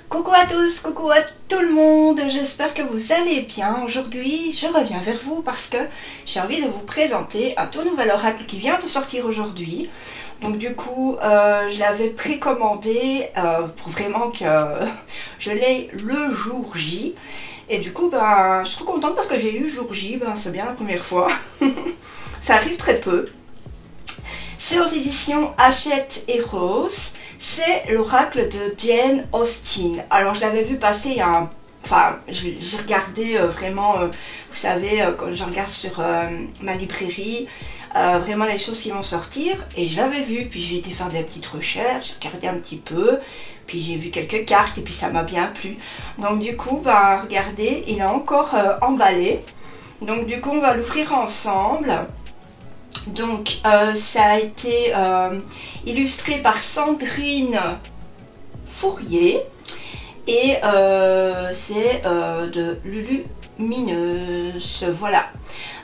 Coucou à tous, coucou à tout le monde, j'espère que vous allez bien. Aujourd'hui, je reviens vers vous parce que j'ai envie de vous présenter un tout nouvel oracle qui vient de sortir aujourd'hui. Donc du coup, je l'avais précommandé pour vraiment que je l'ai le jour J. Et du coup, je suis trop contente parce que j'ai eu jour J, c'est bien la première fois. Ça arrive très peu. C'est aux éditions Hachette et Rose. C'est l'oracle de Jane Austen. Alors je l'avais vu passer il y a Enfin, j'ai regardé vraiment, vous savez, quand je regarde sur ma librairie, vraiment les choses qui vont sortir. Et je l'avais vu, puis j'ai été faire des petites recherches, j'ai regardé un petit peu. Puis j'ai vu quelques cartes et puis ça m'a bien plu. Donc du coup, regardez, il est encore emballé. Donc du coup, on va l'ouvrir ensemble. Donc ça a été illustré par Sandrine Fourier et c'est de Lulumineuse. Voilà.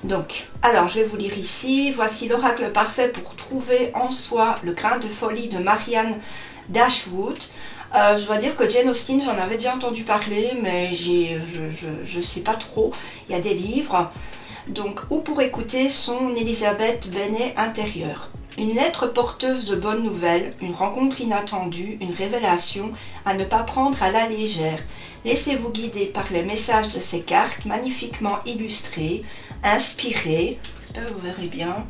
Donc, alors je vais vous lire ici. Voici l'oracle parfait pour trouver en soi le grain de folie de Marianne Dashwood. Je dois dire que Jane Austen, j'en avais déjà entendu parler, mais je sais pas trop. Il y a des livres. Donc, ou pour écouter son Elisabeth Bennet intérieure. Une lettre porteuse de bonnes nouvelles, une rencontre inattendue, une révélation à ne pas prendre à la légère. Laissez-vous guider par les messages de ces cartes magnifiquement illustrées, inspirées, j'espère que vous verrez bien,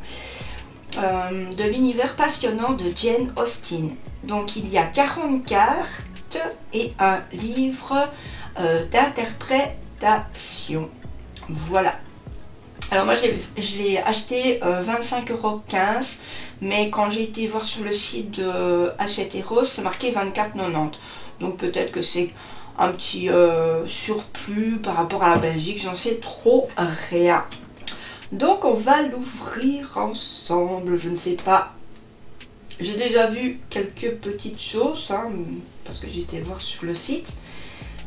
de l'univers passionnant de Jane Austen. Donc, il y a 40 cartes et un livre d'interprétation. Voilà. Alors moi je l'ai acheté 25,15 €, mais quand j'ai été voir sur le site de Hachette et Rose, c'est marqué 24,90 €. Donc peut-être que c'est un petit surplus par rapport à la Belgique, j'en sais trop rien. Donc on va l'ouvrir ensemble, je ne sais pas. J'ai déjà vu quelques petites choses, parce que j'ai été voir sur le site.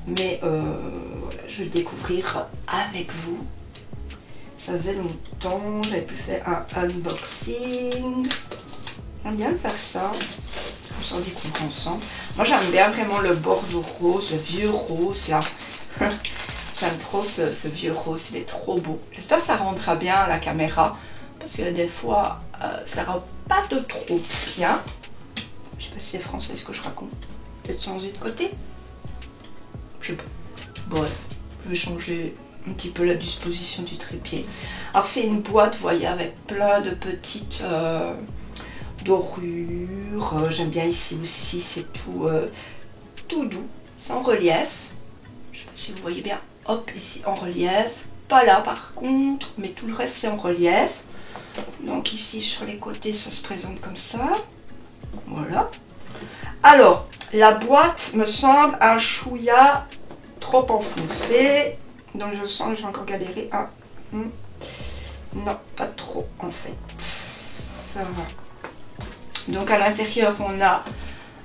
Mais voilà, je vais le découvrir avec vous. Ça faisait longtemps, j'avais pu faire un unboxing. J'aime bien faire ça. On s'en découvre ensemble. Moi j'aime bien vraiment le bordeaux rose, le vieux rose là. J'aime trop ce vieux rose, il est trop beau. J'espère que ça rendra bien à la caméra. Parce que des fois, ça rend pas de trop bien. Je sais pas si c'est français ce que je raconte. Peut-être changer de côté. Je sais pas. Bref, je vais changer un petit peu la disposition du trépied. Alors c'est une boîte, vous voyez, avec plein de petites dorures. J'aime bien ici aussi, c'est tout doux. C'est en relief. Je sais pas si vous voyez bien. Hop, ici en relief. Pas là par contre, mais tout le reste c'est en relief. Donc ici sur les côtés, ça se présente comme ça. Voilà. Alors, la boîte me semble un chouïa trop enfoncé. Donc je sens que je vais encore galérer. Non, pas trop en fait. Ça va. Donc à l'intérieur, on a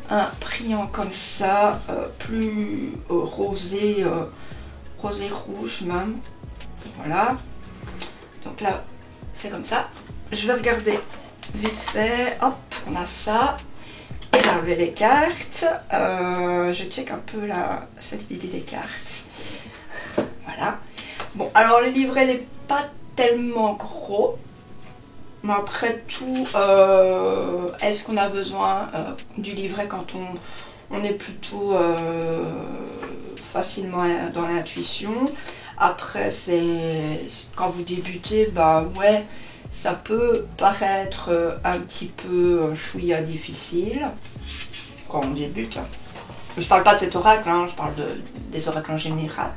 un priant comme ça, plus rosé, rosé rouge même. Voilà. Donc là, c'est comme ça. Je vais regarder vite fait. Hop, on a ça. Et j'ai enlevé les cartes. Je check un peu la solidité des cartes. Voilà. Bon, alors le livret n'est pas tellement gros. Mais après tout, est-ce qu'on a besoin du livret quand on est plutôt facilement dans l'intuition? Après, c'est quand vous débutez, ouais, ça peut paraître un petit peu chouïa difficile quand on débute. Je parle pas de cet oracle, je parle des oracles en général.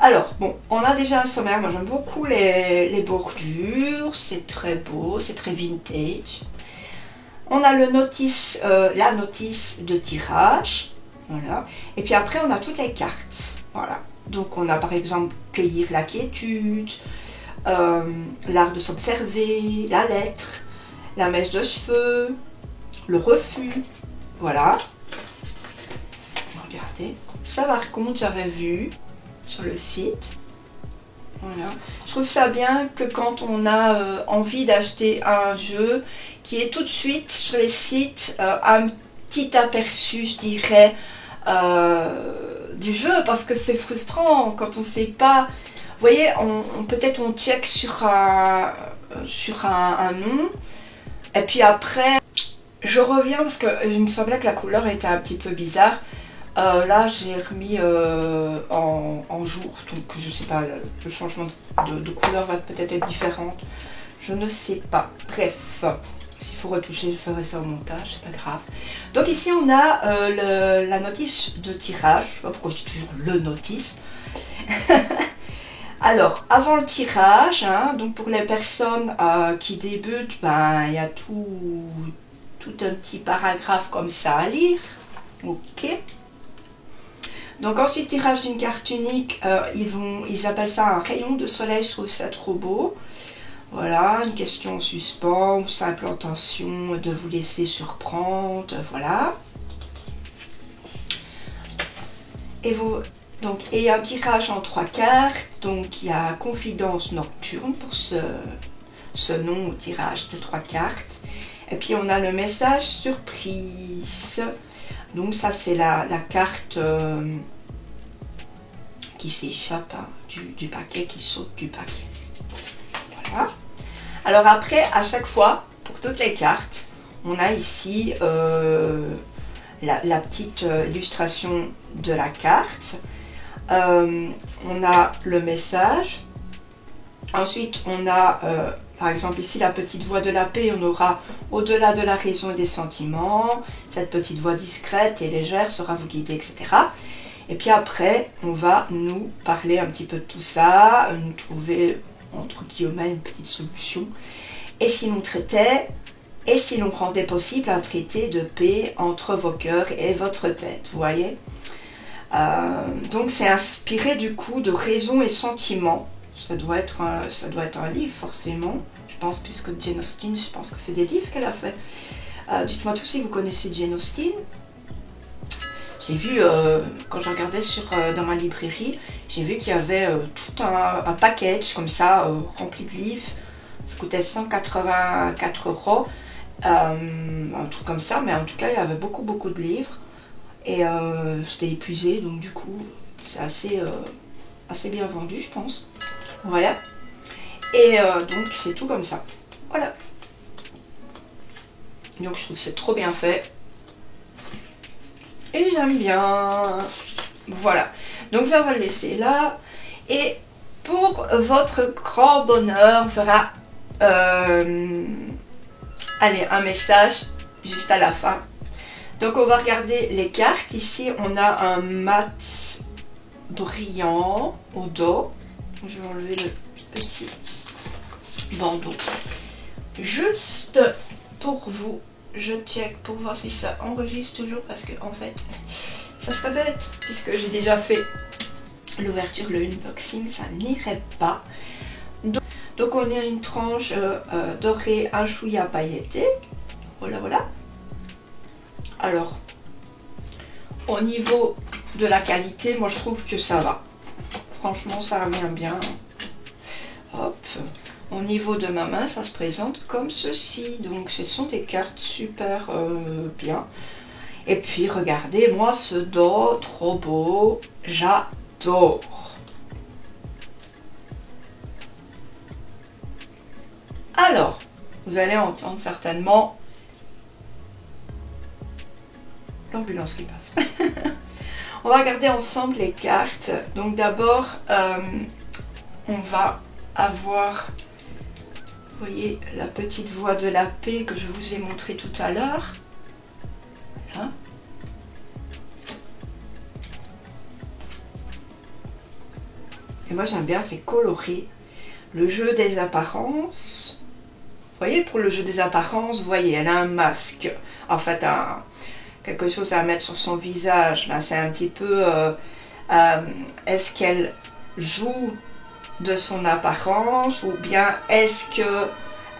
Alors, bon, on a déjà un sommaire. Moi, j'aime beaucoup les bordures. C'est très beau, c'est très vintage. On a la notice de tirage. Voilà. Et puis après, on a toutes les cartes. Voilà. Donc, on a par exemple cueillir la quiétude, l'art de s'observer, la lettre, la mèche de cheveux, le refus. Voilà. Regardez. Ça, par contre, j'avais vu sur le site. Voilà. Je trouve ça bien que quand on a envie d'acheter un jeu, qui est tout de suite sur les sites un petit aperçu, je dirais, du jeu, parce que c'est frustrant quand on sait pas. Vous voyez, peut-être on check sur un nom, et puis après, je reviens parce que il me semblait que la couleur était un petit peu bizarre. Là, j'ai remis en jour, donc je sais pas, le changement de couleur va peut-être être différent. Je ne sais pas. Bref, s'il faut retoucher, je ferai ça au montage, c'est pas grave. Donc ici, on a la notice de tirage. Je sais pas pourquoi je dis toujours le notice. Alors, avant le tirage, hein, donc pour les personnes qui débutent, ben, il y a tout un petit paragraphe comme ça à lire. Ok. Donc ensuite, tirage d'une carte unique, ils appellent ça un rayon de soleil, je trouve ça trop beau. Voilà, une question en suspens ou simple intention de vous laisser surprendre, voilà. Et un tirage en 3 cartes, donc il y a confidence nocturne pour ce nom au tirage de 3 cartes. Et puis on a le message surprise. Donc ça c'est la carte qui s'échappe hein, du paquet, qui saute du paquet. Voilà. Alors après, à chaque fois, pour toutes les cartes, on a ici la petite illustration de la carte. On a le message. Ensuite, on a, par exemple, ici la petite voix de la paix. On aura au-delà de la raison et des sentiments. Cette petite voix discrète et légère saura vous guider, etc. Et puis après, on va nous parler un petit peu de tout ça, nous trouver, entre guillemets, une petite solution. Et si l'on traitait, et si l'on rendait possible un traité de paix entre vos cœurs et votre tête, vous voyez. Donc c'est inspiré du coup de raison et sentiment. Ça doit être un livre forcément, je pense, puisque Jane Austen, je pense que c'est des livres qu'elle a fait. Dites-moi tous si vous connaissez Jane Austen. J'ai vu, quand je regardais dans ma librairie, j'ai vu qu'il y avait tout un package comme ça, rempli de livres. Ça coûtait 184 €, un truc comme ça, mais en tout cas, il y avait beaucoup de livres. Et c'était épuisé, donc du coup, c'est assez bien vendu, je pense. Voilà. Et donc, c'est tout comme ça. Voilà. Donc, je trouve que c'est trop bien fait. Et j'aime bien. Voilà. Donc ça, on va le laisser là. Et pour votre grand bonheur, on fera allez, un message juste à la fin. Donc on va regarder les cartes. Ici, on a un mat brillant au dos. Je vais enlever le petit bandeau. Juste pour vous. Je check pour voir si ça enregistre toujours parce que en fait ça serait bête puisque j'ai déjà fait l'ouverture, le unboxing, ça n'irait pas. Donc on a une tranche dorée, un chouïa pailleté. Voilà. Alors au niveau de la qualité, moi je trouve que ça va. Franchement ça revient bien. Hop. Au niveau de ma main, ça se présente comme ceci. Donc, ce sont des cartes super bien. Et puis, regardez, moi, ce dos, trop beau. J'adore. Alors, vous allez entendre certainement l'ambulance qui passe. On va regarder ensemble les cartes. Donc, d'abord, on va avoir... Vous voyez la petite voix de la paix que je vous ai montré tout à l'heure. Voilà. Et moi j'aime bien, c'est coloré. Le jeu des apparences. Vous voyez, pour le jeu des apparences, vous voyez, elle a un masque. En fait, quelque chose à mettre sur son visage. Ben, c'est un petit peu... est-ce qu'elle joue de son apparence ou bien est-ce que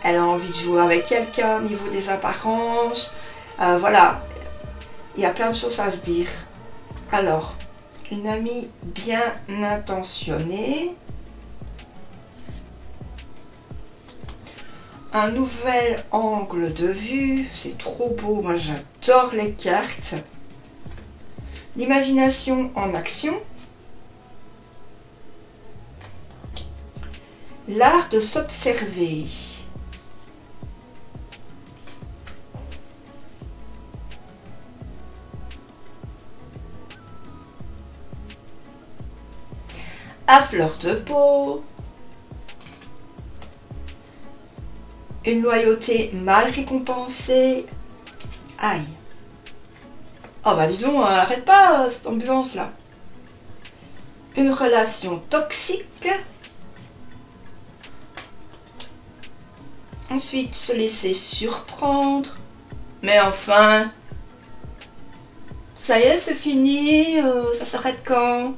elle a envie de jouer avec quelqu'un au niveau des apparences. Voilà, il y a plein de choses à se dire. Alors, une amie bien intentionnée, un nouvel angle de vue, c'est trop beau, moi j'adore les cartes. L'imagination en action. L'art de s'observer. À fleur de peau. Une loyauté mal récompensée. Aïe. Oh bah dis donc, arrête pas cette ambulance là. Une relation toxique. Ensuite, se laisser surprendre. Mais enfin, ça y est, c'est fini. Ça s'arrête quand?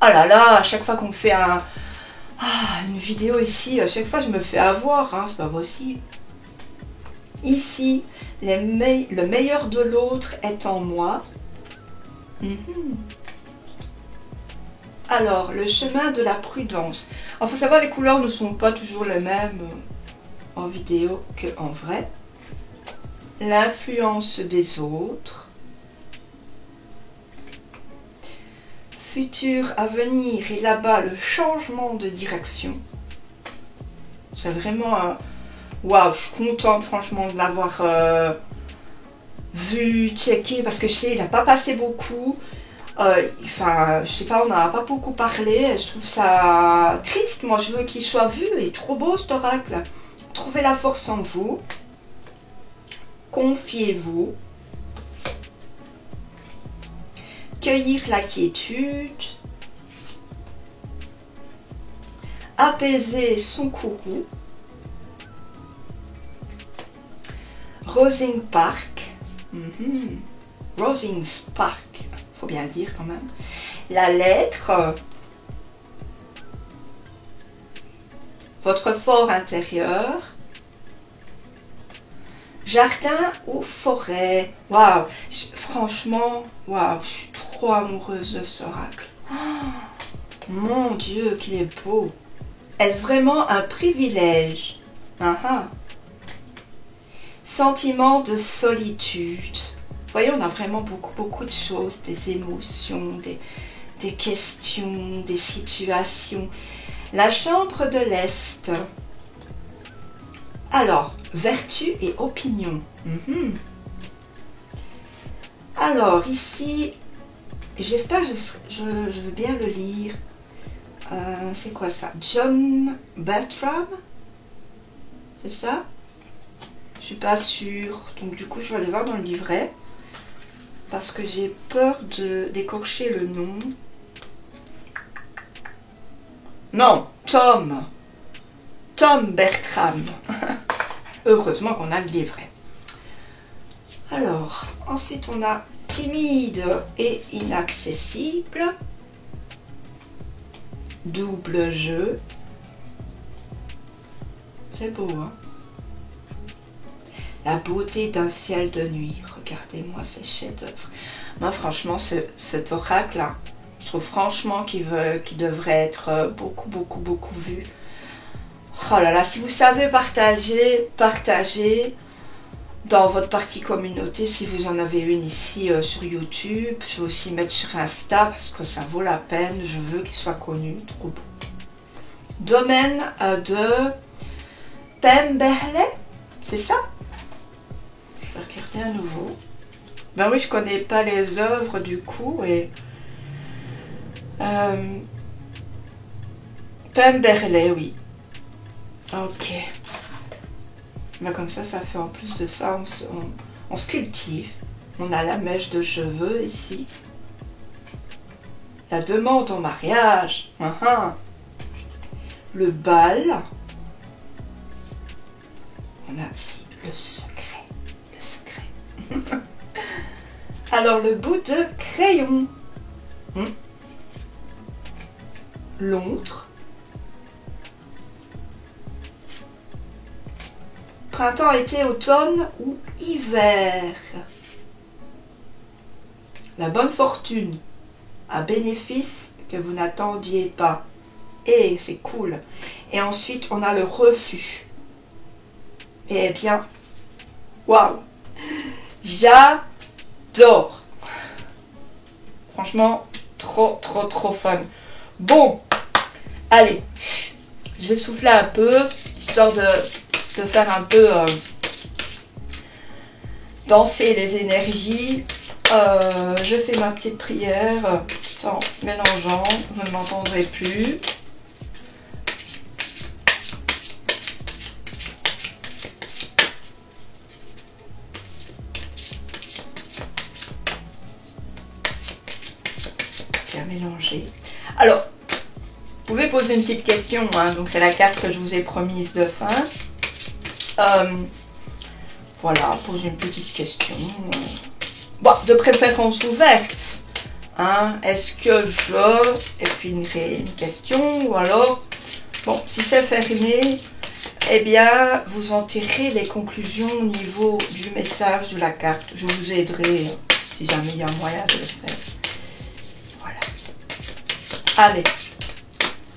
Oh là là, à chaque fois qu'on me fait une vidéo ici, à chaque fois je me fais avoir, hein, c'est pas possible. Ici, le meilleur de l'autre est en moi. Alors, le chemin de la prudence. Il faut savoir, les couleurs ne sont pas toujours les mêmes en vidéo qu'en vrai. L'influence des autres. Futur à venir et là-bas, le changement de direction. C'est vraiment... Waouh, je suis contente franchement de l'avoir vu, checké, parce que je sais, il n'a pas passé beaucoup. Enfin, je sais pas, on n'en a pas beaucoup parlé. Je trouve ça triste. Moi, je veux qu'il soit vu. Il est trop beau cet oracle. Trouvez la force en vous. Confiez-vous. Cueillir la quiétude. Apaiser son courroux. Rosing Park. Rosing Park. Faut bien le dire quand même. La lettre. Votre fort intérieur. Jardin ou forêt. Waouh. Franchement, waouh. Je suis trop amoureuse de cet oracle. Oh, mon Dieu, qu'il est beau. Est-ce vraiment un privilège? Sentiment de solitude. Vous voyez, on a vraiment beaucoup de choses, des émotions, des questions, des situations. La chambre de l'Est. Alors, vertu et opinion. Alors, ici, j'espère que je veux bien le lire. C'est quoi ça? John Bertram? C'est ça? Je suis pas sûre. Donc du coup, je vais aller voir dans le livret. Parce que j'ai peur d'écorcher le nom. Non, Tom Bertram. Heureusement qu'on a le livret. Alors, ensuite on a timide et inaccessible. Double jeu. C'est beau, hein? La beauté d'un ciel de nuit. Regardez-moi ces chefs-d'œuvre. Moi, franchement, cet oracle, là, je trouve franchement qu'il devrait être beaucoup vu. Oh là là, si vous savez partager, partagez dans votre partie communauté. Si vous en avez une ici sur YouTube, je vais aussi mettre sur Insta parce que ça vaut la peine. Je veux qu'il soit connu. Trop beau. Domaine de Pemberley, c'est ça? Je vais regarder à nouveau. Ben oui, je connais pas les œuvres du coup et Pemberley, oui. Ok. Ben comme ça fait en plus de ça, on se cultive. On a la mèche de cheveux ici. La demande en mariage. Le bal. On a aussi le secret. Alors, le bout de crayon. L'autre. Printemps, été, automne ou hiver. La bonne fortune. Un bénéfice que vous n'attendiez pas. Et c'est cool. Et ensuite, on a le refus. Eh bien, waouh! J'adore! Franchement, trop fun. Bon, allez, je vais souffler un peu, histoire de faire un peu danser les énergies. Je fais ma petite prière tout en mélangeant, vous ne m'entendrez plus. Bien mélanger. Alors, vous pouvez poser une petite question, hein, donc c'est la carte que je vous ai promise de fin. Voilà, poser une petite question. Bon, de préférence ouverte. Hein, est-ce que je... Et puis une question, ou alors... Bon, si c'est fermé, eh bien, vous en tirerez les conclusions au niveau du message de la carte. Je vous aiderai si jamais il y a moyen de le faire. Voilà. Allez.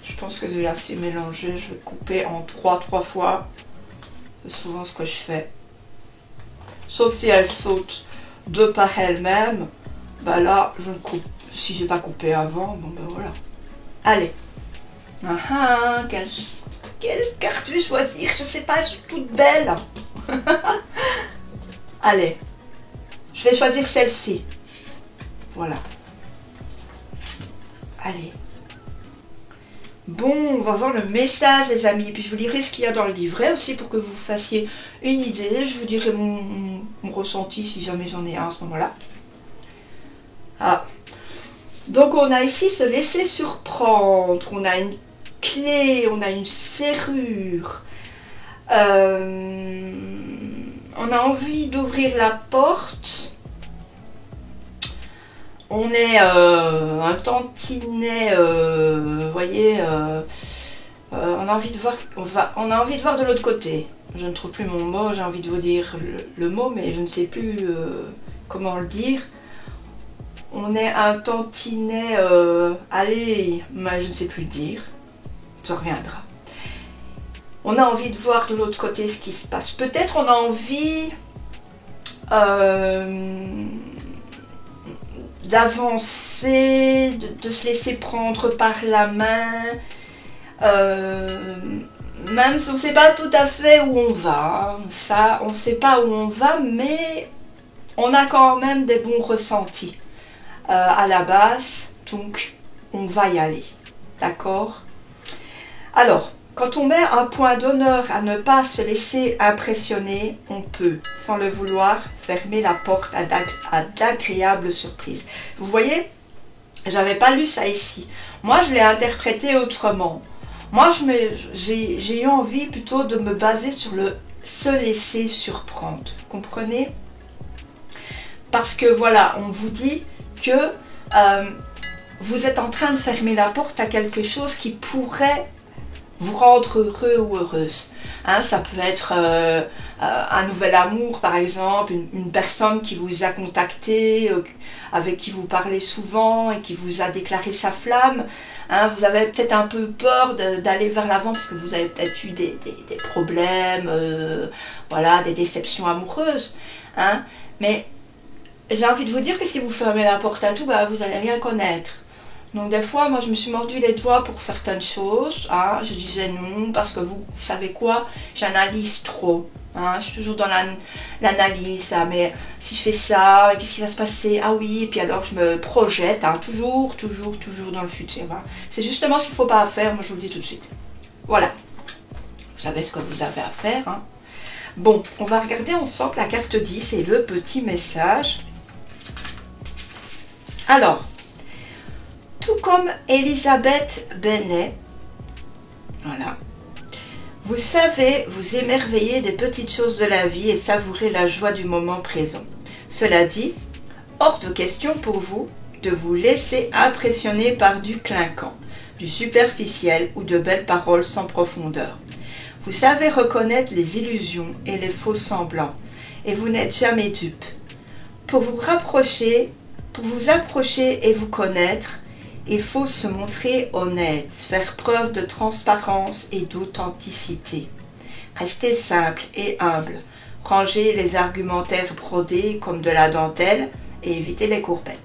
Je pense que j'ai assez mélangé. Je vais couper en trois fois. C'est souvent ce que je fais. Sauf si elle saute de par elle-même. Bah là, je ne coupe. Si j'ai pas coupé avant, bon ben voilà. Allez. Quelle carte je vais choisir? Je sais pas, elles sont toutes belles. Allez. Je vais choisir celle-ci. Voilà. Allez. Bon, on va voir le message, les amis. Puis je vous lirai ce qu'il y a dans le livret aussi pour que vous fassiez une idée. Je vous dirai mon ressenti si jamais j'en ai un à ce moment-là. Ah. Donc on a ici se laisser surprendre. On a une clé, on a une serrure. On a envie d'ouvrir la porte. On est un tantinet, vous voyez, on a envie de voir, on a envie de voir de l'autre côté. Je ne trouve plus mon mot, j'ai envie de vous dire le mot, mais je ne sais plus comment le dire. On est un tantinet, allez, mais je ne sais plus le dire, ça reviendra. On a envie de voir de l'autre côté ce qui se passe. Peut-être on a envie d'avancer, de se laisser prendre par la main, même si on ne sait pas tout à fait où on va. Ça, on ne sait pas où on va, mais on a quand même des bons ressentis à la base, donc on va y aller, d'accord? Alors, quand on met un point d'honneur à ne pas se laisser impressionner, on peut, sans le vouloir, fermer la porte à d'agréables surprises. Vous voyez, j'avais pas lu ça ici. Moi, je l'ai interprété autrement. Moi, j'ai eu envie plutôt de me baser sur le se laisser surprendre. Vous comprenez? Parce que voilà, on vous dit que vous êtes en train de fermer la porte à quelque chose qui pourrait vous rendre heureux ou heureuse. Hein, ça peut être un nouvel amour, par exemple, une personne qui vous a contacté, avec qui vous parlez souvent et qui vous a déclaré sa flamme. Hein, vous avez peut-être un peu peur d'aller vers l'avant parce que vous avez peut-être eu des problèmes, voilà, des déceptions amoureuses. Hein, mais j'ai envie de vous dire que si vous fermez la porte à tout, bah, vous n'allez rien connaître. Donc des fois, moi je me suis mordu les doigts pour certaines choses, hein. Je disais non parce que vous savez quoi, j'analyse trop, hein. Je suis toujours dans l'analyse, ah, mais si je fais ça, qu'est-ce qui va se passer? Ah oui, et puis alors je me projette, hein, toujours dans le futur. Hein. C'est justement ce qu'il ne faut pas faire, moi je vous le dis tout de suite. Voilà, vous savez ce que vous avez à faire. Hein. Bon, on va regarder ensemble la carte 10 et le petit message. Alors, tout comme Elisabeth Bennet, voilà, vous savez vous émerveiller des petites choses de la vie et savourer la joie du moment présent. Cela dit, hors de question pour vous de vous laisser impressionner par du clinquant, du superficiel ou de belles paroles sans profondeur. Vous savez reconnaître les illusions et les faux semblants et vous n'êtes jamais dupe. Pour vous approcher et vous connaître, il faut se montrer honnête, faire preuve de transparence et d'authenticité. Restez simple et humble, rangez les argumentaires brodés comme de la dentelle et évitez les courbettes.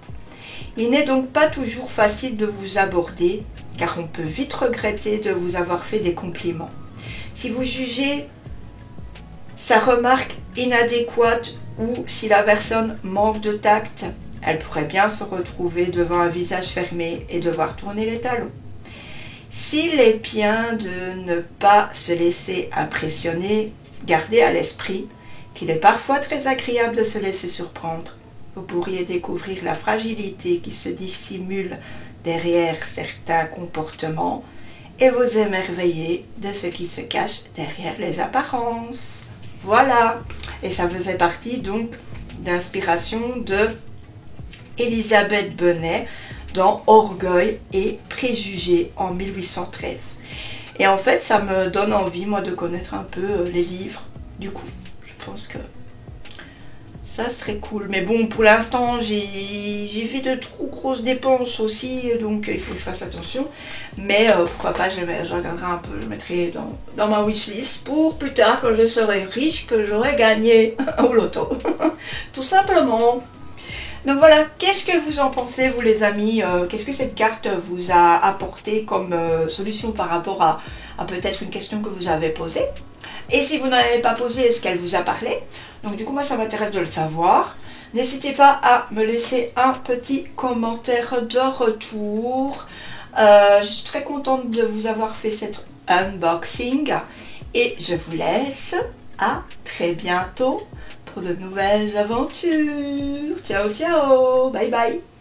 Il n'est donc pas toujours facile de vous aborder, car on peut vite regretter de vous avoir fait des compliments. Si vous jugez sa remarque inadéquate ou si la personne manque de tact, elle pourrait bien se retrouver devant un visage fermé et devoir tourner les talons. S'il est bien de ne pas se laisser impressionner, gardez à l'esprit qu'il est parfois très agréable de se laisser surprendre. Vous pourriez découvrir la fragilité qui se dissimule derrière certains comportements et vous émerveiller de ce qui se cache derrière les apparences. Voilà, et ça faisait partie donc d'inspiration de Elisabeth Bennet dans Orgueil et Préjugés en 1813. Et en fait, ça me donne envie, moi, de connaître un peu les livres. Du coup, je pense que ça serait cool. Mais bon, pour l'instant, j'ai fait de trop grosses dépenses aussi, donc il faut que je fasse attention. Mais pourquoi pas, je regarderai un peu, je mettrai dans ma wishlist pour plus tard, quand je serai riche, que j'aurai gagné au loto. Tout simplement. Donc voilà, qu'est-ce que vous en pensez, vous les amis? Qu'est-ce que cette carte vous a apporté comme solution par rapport à peut-être une question que vous avez posée? Et si vous n'en avez pas posé, est-ce qu'elle vous a parlé? Donc du coup, moi, ça m'intéresse de le savoir. N'hésitez pas à me laisser un petit commentaire de retour. Je suis très contente de vous avoir fait cet unboxing. Et je vous laisse. À très bientôt pour de nouvelles aventures. Ciao, ciao. Bye, bye.